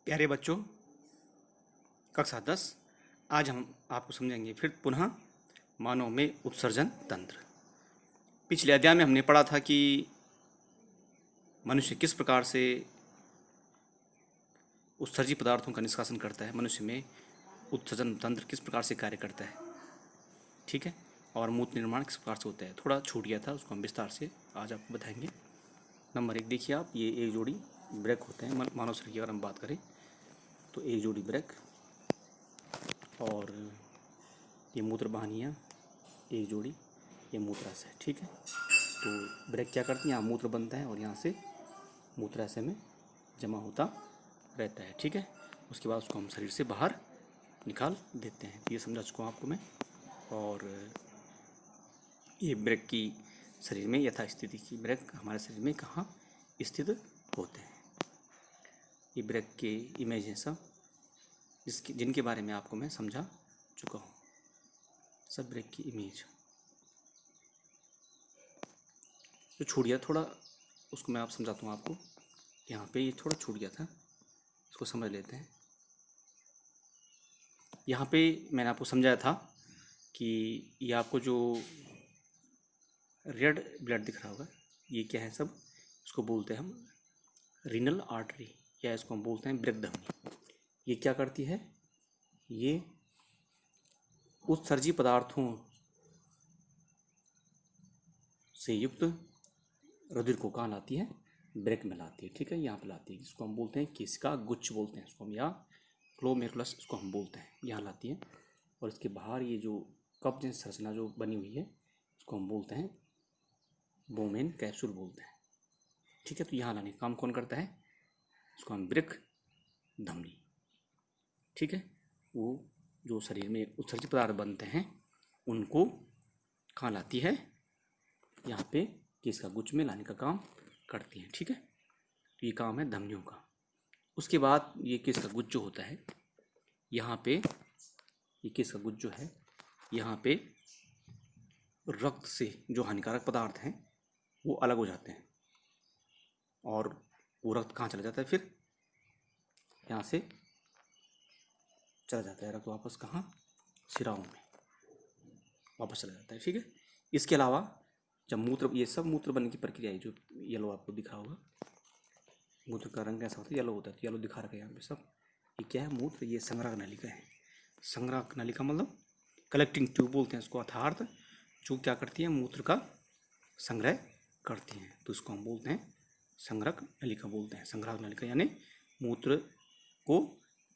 प्यारे बच्चों, कक्षा 10। आज हम आपको समझेंगे फिर पुनः मानव में उत्सर्जन तंत्र। पिछले अध्याय में हमने पढ़ा था कि मनुष्य किस प्रकार से उत्सर्जी पदार्थों का निष्कासन करता है, मनुष्य में उत्सर्जन तंत्र किस प्रकार से कार्य करता है, ठीक है, और मूत्र निर्माण किस प्रकार से होता है। थोड़ा छूट गया था, उसको हम विस्तार से आज आपको बताएंगे। नंबर 1 देखिए आप, ये एक जोड़ी ब्रेक होते हैं मानव शरीर की अगर हम बात करें तो एक जोड़ी ब्रेक, और ये मूत्र वाहिनियाँ एक जोड़ी, ये मूत्राशय, ठीक है। तो ब्रेक क्या करती है, यहाँ मूत्र बनता है और यहाँ से मूत्राशय में जमा होता रहता है, ठीक है। उसके बाद उसको हम शरीर से बाहर निकाल देते हैं। ये समझा चुका हूँ आपको मैं। और ये ब्रेक की शरीर में यथास्थिति की ब्रेक हमारे शरीर में कहाँ स्थित होते हैं। ये ब्रेक के इमेज हैं सब, जिनके बारे में आपको मैं समझा चुका हूँ। सब ब्रेक की इमेज जो छूट गया थोड़ा, उसको मैं आप समझाता हूँ आपको। यहाँ पे ये थोड़ा छूट गया था, इसको समझ लेते हैं। यहाँ पे मैंने आपको समझाया था कि ये आपको जो रेड ब्लड दिख रहा होगा, ये क्या है सब, इसको बोलते हैं हम रीनल आर्टरी, या इसको हम बोलते हैं ब्रेक धमनी। ये क्या करती है, ये उत्सर्जी पदार्थों से युक्त रुधिर को कहाँ लाती है, ब्रेक में लाती है, ठीक है। यहाँ पे लाती है, इसको हम बोलते हैं केशिका गुच्छ बोलते हैं इसको हम, या ग्लोमेरुलस इसको हम बोलते हैं, यहाँ लाती है। और इसके बाहर ये जो कप जैसी संरचना जो बनी हुई है, इसको हम बोलते हैं बोमेन कैप्सूल बोलते हैं, ठीक है। तो यहाँ लाने का काम कौन करता है, इसको हम ब्रेक धमनी, ठीक है। वो जो शरीर में उत्सर्जित पदार्थ बनते हैं उनको कहाँ लाती है, यहाँ पे केशिका गुच्छ में लाने का काम करती हैं, ठीक है। तो ये काम है धमनियों का। उसके बाद ये केशिका गुच्छ जो होता है, यहाँ पे ये केशिका गुच्छ जो है, यहाँ पे रक्त से जो हानिकारक पदार्थ हैं वो अलग हो जाते हैं, और वो रक्त कहाँ चला जाता है, फिर यहाँ से चला जाता है रक्त वापस कहाँ, सिराओं में वापस चला जाता है, ठीक है। इसके अलावा जब मूत्र, ये सब मूत्र बनने की प्रक्रिया है, जो येलो आपको दिख रहा होगा, मूत्र का रंग कैसा होता है, येलो होता है, तो येलो दिखा रखा है यहाँ पे सब। ये क्या है, मूत्र, ये संग्राहक नलिका है। संग्राहक नलिका मतलब कलेक्टिंग ट्यूब बोलते हैं इसको, अर्थात जो क्या करती है, मूत्र का संग्रह करती हैं, तो इसको हम बोलते हैं संग्राहक नलिका बोलते हैं। संग्राहक नलिका यानी मूत्र को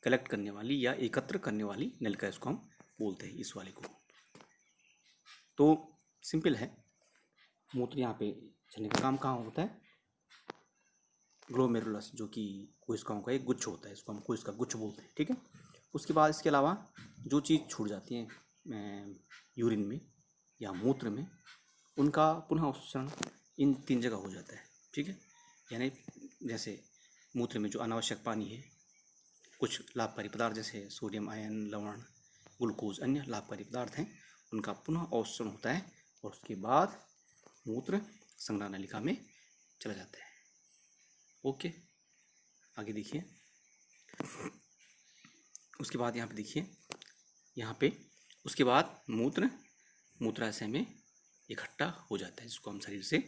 कलेक्ट करने वाली या एकत्र करने वाली नलिका, इसको हम बोलते हैं इस वाले को। तो सिंपल है, मूत्र यहाँ पे चलने का काम कहाँ होता है, ग्लोमेरुलस, जो कि कोशिकाओं का एक गुच्छ होता है, इसको हम कोशिका गुच्छ बोलते हैं, ठीक है। उसके बाद इसके अलावा जो चीज़ छूट जाती है यूरिन में या मूत्र में, उनका पुनः अवशोषण इन 3 जगह हो जाता है, ठीक है। यानी जैसे मूत्र में जो अनावश्यक पानी है, कुछ लाभकारी पदार्थ जैसे सोडियम आयन, लवण, ग्लूकोज, अन्य लाभकारी पदार्थ हैं, उनका पुनः अवशोषण होता है, और उसके बाद मूत्र संग्रह नलिका में चला जाता है। ओके, आगे देखिए। उसके बाद यहाँ पे देखिए, यहाँ पे उसके बाद मूत्राशय में इकट्ठा हो जाता है, जिसको हम शरीर से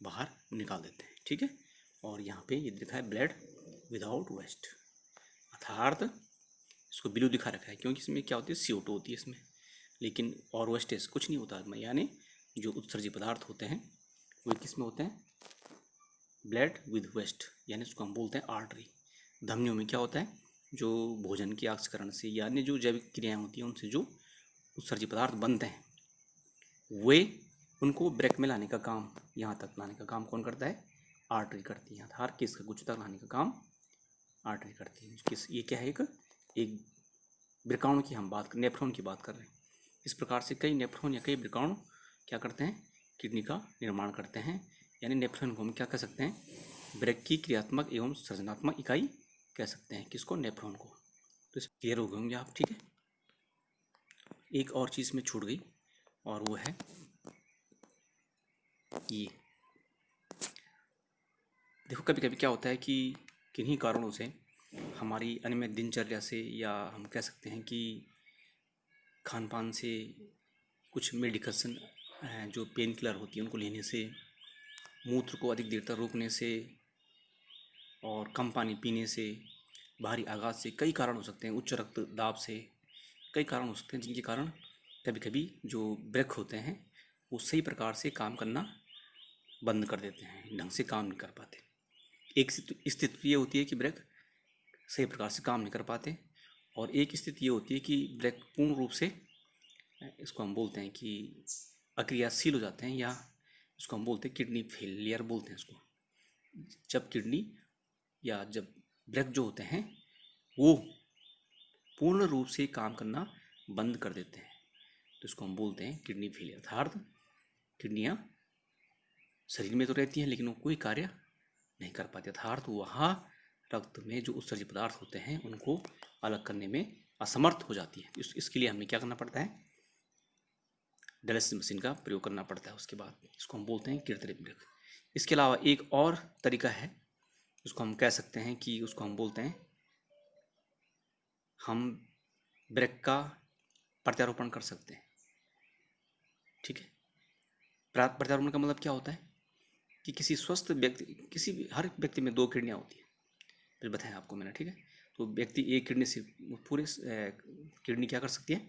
बाहर निकाल देते हैं, ठीक है। और यहाँ पे ये दिखा है ब्लड विदाउट वेस्ट, अर्थात इसको ब्लू दिखा रखा है क्योंकि इसमें क्या होती है, CO2 होती है इसमें, लेकिन और वेस्टेज कुछ नहीं होता। यानी जो उत्सर्जी पदार्थ होते हैं वो किस में होते हैं, ब्लड विद वेस्ट, यानी इसको हम बोलते हैं आर्टरी। धमनियों में क्या होता है, जो भोजन के आक्सीकरण से यानी जो जैविक क्रियाएं होती हैं उनसे जो उत्सर्जी पदार्थ बनते हैं, वे उनको ब्रेक में लाने का काम, यहाँ तक लाने का काम कौन करता है, आर्टरी करती है। अर्थात किसका गुच्छ तक लाने का काम आर्टरी करती है। किस, ये क्या है, एक वृकाणु की हम बात कर, नेफ्रॉन की बात कर रहे हैं। इस प्रकार से कई नेफ्रॉन या कई वृकाणु क्या करते हैं, किडनी का निर्माण करते हैं। यानी नेफ्रॉन को हम क्या कह सकते हैं, ब्रेक की क्रियात्मक एवं सृजनात्मक इकाई कह सकते हैं, किसको, नेफ्रॉन को। तो इस क्लियर हो गए होंगे आप, ठीक है। एक और चीज़ में छूट गई, और वो है ये देखो, कभी कभी क्या होता है कि किन्हीं कारणों से हमारी अनियमित दिनचर्या से, या हम कह सकते हैं कि खान पान से, कुछ मेडिकेशन जो पेन किलर होती है उनको लेने से, मूत्र को अधिक देर तक रोकने से और कम पानी पीने से, भारी आघात से कई कारण हो सकते हैं, उच्च रक्तदाब से कई कारण हो सकते हैं, जिनके कारण कभी कभी जो ब्रेक होते हैं वो सही प्रकार से काम करना बंद कर देते हैं, ढंग से काम नहीं कर पाते। एक स्थिति ये होती है कि ब्रेक सही प्रकार से काम नहीं कर पाते, और एक स्थिति ये होती है कि ब्रेक पूर्ण रूप से, इसको हम बोलते हैं कि अक्रियाशील हो जाते हैं, या इसको हम बोलते हैं किडनी फेलियर बोलते हैं इसको। जब किडनी या जब ब्रेक जो होते हैं वो पूर्ण रूप से काम करना बंद कर देते हैं, तो इसको हम बोलते हैं किडनी फेलियर। अर्थात किडनियाँ शरीर में तो रहती हैं लेकिन वो कोई कार्य नहीं कर पाती, अर्थात वहाँ रक्त में जो उत्सर्जित पदार्थ होते हैं उनको अलग करने में असमर्थ हो जाती है। इसके लिए हमें क्या करना पड़ता है, डायलिसिस मशीन का प्रयोग करना पड़ता है। उसके बाद इसको हम बोलते हैं कृत्रिम ब्रेक। इसके अलावा एक और तरीका है, उसको हम कह सकते हैं कि उसको हम बोलते हैं, हम ब्रेक का प्रत्यारोपण कर सकते हैं। ठीक है, प्रत्यारोपण का मतलब क्या होता है कि किसी स्वस्थ व्यक्ति, किसी भी, हर व्यक्ति में 2 किडनियाँ होती हैं, फिर बताया आपको मैंने। ठीक है, तो व्यक्ति एक किडनी से पूरे किडनी क्या कर सकती है,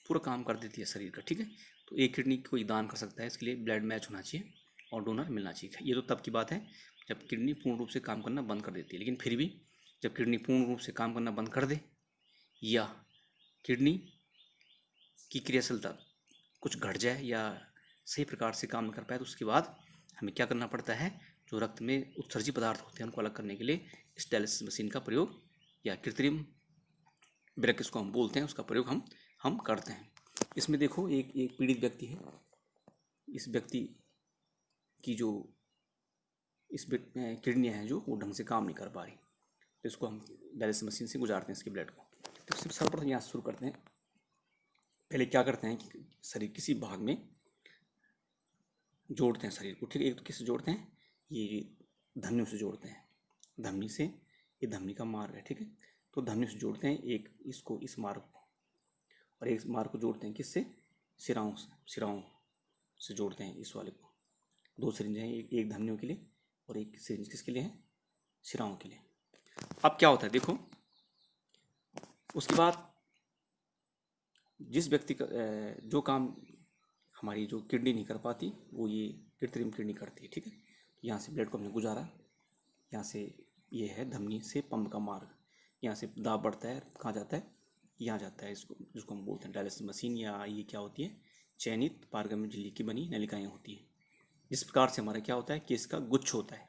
पूरा काम कर देती है शरीर का। ठीक है, तो एक किडनी कोई दान कर सकता है, इसके लिए ब्लड मैच होना चाहिए और डोनर मिलना चाहिए। ये तो तब की बात है जब किडनी पूर्ण रूप से काम करना बंद कर देती है, लेकिन फिर भी जब किडनी पूर्ण रूप से काम करना बंद कर दे, या किडनी की क्रियाशीलता कुछ घट जाए या सही प्रकार से काम नहीं कर पाए, तो उसके बाद हमें क्या करना पड़ता है, जो रक्त में उत्सर्जित पदार्थ होते हैं उनको अलग करने के लिए इस डायलिसिस मशीन का प्रयोग, या कृत्रिम ब्रेक इसको हम बोलते हैं, उसका प्रयोग हम करते हैं। इसमें देखो एक पीड़ित व्यक्ति है, इस व्यक्ति की जो इस किडनियाँ हैं जो वो ढंग से काम नहीं कर पा रही, तो इसको हम डायलिसिस मशीन से गुजारते हैं इसके ब्लड को। तो सबसे सर्वप्रथम यहाँ शुरू करते हैं। पहले क्या करते हैं कि शरीर किसी भाग में जोड़ते हैं शरीर को। ठीक है, एक तो किससे जोड़ते हैं, ये धमनियों से जोड़ते हैं, धमनी से, ये धमनी का मार्ग है। ठीक है, तो धमनी से जोड़ते हैं एक इसको, इस मार्ग को, और एक मार्ग को जोड़ते हैं किससे, सिराओं से जोड़ते हैं इस वाले को। 2 सिरिंज हैं, एक धमनियों के लिए और एक सिरिंज किसके लिए है, सिराओं के लिए। अब क्या होता है देखो, उसके बाद जिस व्यक्ति का जो काम हमारी जो किडनी नहीं कर पाती वो ये कृत्रिम किडनी करती है। ठीक है, यहाँ से ब्लड को हमने गुजारा, यहाँ से ये है धमनी से पंप का मार्ग, यहाँ से दाब बढ़ता है, कहाँ जाता है, यहाँ जाता है, इसको जिसको हम बोलते हैं डायलिसिस मशीन, या ये क्या होती है, चयनित पारगम्य झिल्ली की बनी नलिकाएँ होती हैं। जिस प्रकार से हमारा क्या होता है कि इसका गुच्छ होता है,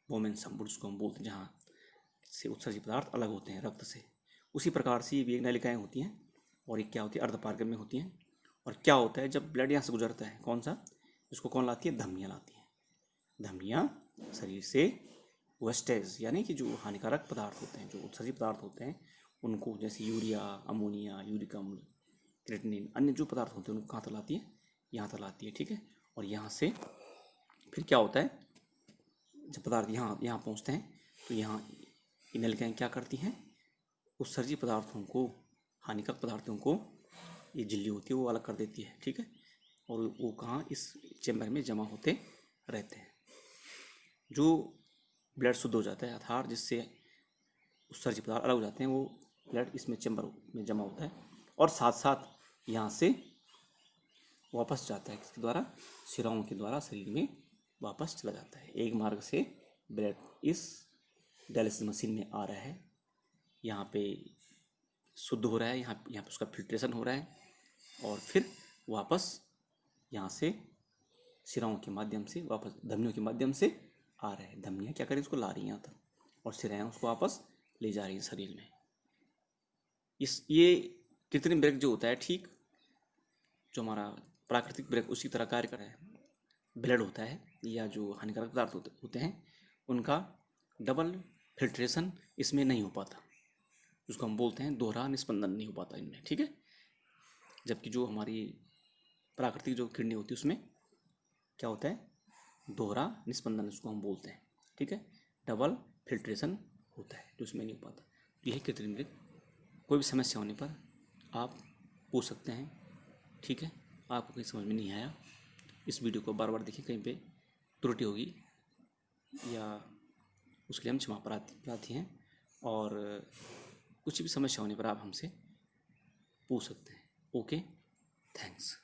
वोमेन संबुड जिसको हम बोलते हैं, जहाँ से उत्सर्जित पदार्थ अलग होते हैं रक्त से, उसी प्रकार से ये भी एक नलिकाएँ होती हैं, और एक क्या होती है, अर्धपारगम्य होती हैं। और क्या होता है जब ब्लड यहाँ से गुजरता है, कौन सा, इसको कौन लाती है, धमनियाँ लाती हैं। धमनियाँ शरीर से वेस्टेज यानी कि जो हानिकारक पदार्थ होते हैं, जो उत्सर्जित पदार्थ होते हैं उनको, जैसे यूरिया, अमोनिया, यूरिक अम्ल, क्रिएटिनिन, अन्य जो पदार्थ होते हैं उनको कहाँ तक लाती है, यहाँ तक लाती है। ठीक है, और यहाँ से फिर क्या होता है, जब पदार्थ यहाँ पहुँचते हैं तो यहाँ ये नलिकाएँ क्या करती हैं, उत्सर्जित पदार्थों को, हानिकारक पदार्थों को, ये झिल्ली होती है वो अलग कर देती है। ठीक है, और वो कहाँ, इस चैम्बर में जमा होते रहते हैं। जो ब्लड शुद्ध हो जाता है, अर्थात जिससे उत्सर्जित पदार्थ अलग हो जाते हैं, वो ब्लड इसमें चैम्बर में जमा होता है, और साथ साथ यहाँ से वापस जाता है, किसके द्वारा, सिराओं के द्वारा शरीर में वापस चला जाता है। एक मार्ग से ब्लड इस डायलिसिस मशीन में आ रहा है, यहाँ पे शुद्ध हो रहा है, यहाँ पे उसका फिल्ट्रेशन हो रहा है, और फिर वापस यहाँ से सिराओं के माध्यम से वापस धमनियों के माध्यम से आ रहा है। धमनियाँ क्या करें, उसको ला रही हैं यहाँ तक, और सिराएँ उसको वापस ले जा रही हैं शरीर में। ये कृत्रिम ब्रेक जो होता है, ठीक जो हमारा प्राकृतिक ब्रेक उसी तरह कार्य कर रहा है। ब्लड होता है या जो हानिकारक पदार्थ होते हैं उनका डबल फिल्ट्रेशन इसमें नहीं हो पाता, उसको हम बोलते हैं दोहरा निस्पंदन नहीं हो पाता इनमें। ठीक है, जबकि जो हमारी प्राकृतिक जो किडनी होती है उसमें क्या होता है, दोहरा निस्पंदन उसको हम बोलते हैं। ठीक है, डबल फिल्ट्रेशन होता है जो उसमें नहीं हो पाता। यही कृत्रिम मृग। कोई भी समस्या होने पर आप पूछ सकते हैं, ठीक है। आपको कहीं समझ में नहीं आया, इस वीडियो को बार बार देखिए, कहीं पे त्रुटि होगी या उसके लिए हम क्षमा प्रार्थी हैं। और कुछ भी समस्या होने पर आप हमसे पूछ सकते हैं। Okay, thanks.